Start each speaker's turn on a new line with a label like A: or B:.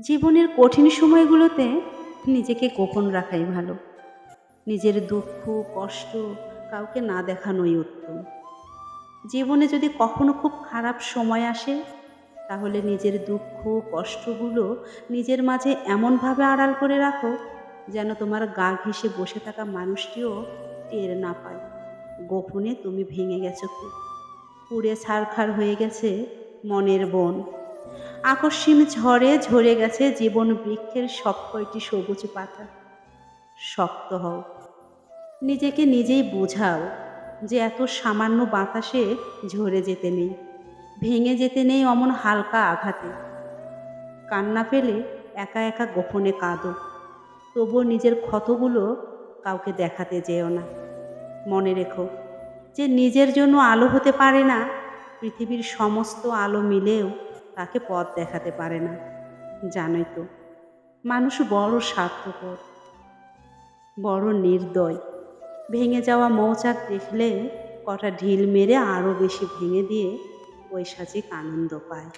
A: জীবনের কঠিন সময়গুলোতে নিজেকে গোপন রাখাই ভালো। নিজের দুঃখ, কষ্ট কাউকে না দেখানোই উত্তম। জীবনে যদি কখনো খুব খারাপ সময় আসে, তাহলে নিজের দুঃখ, কষ্টগুলো নিজের মাঝে এমনভাবে আড়াল করে রাখো, যেন তোমার গা ঘেঁষে বসে থাকা মানুষটিও টের না পায়। গোপনে তুমি ভেঙে গেছো খুব। পুড়ে ছারখার হয়ে গেছে মনের বন। আকস্মিক ঝড়ে ঝরে গেছে জীবন বৃক্ষের সব কয়টি সবুজ পাতা। শক্ত হও, নিজেকে নিজেই বোঝাও যে এত সামান্য বাতাসে ঝরে যেতে নেই, ভেঙে যেতে নেই অমন হালকা আঘাতে। কান্না পেলে একা একা গোপনে কাঁদো, তবুও নিজের ক্ষতগুলো কাউকে দেখাতে যেও না। মনে রেখো যে নিজের জন্য আলো হতে পারে না, পৃথিবীর সমস্ত আলো মিলেও তাকে পথ দেখাতে পারে না। জানোই তো, মানুষ বড় স্বার্থপর, বড় নির্দয়। ভেঙে যাওয়া মৌচাক দেখলে কটা ঢিল মেরে আরও বেশি ভেঙে দিয়ে পৈশাচিক আনন্দ পায়।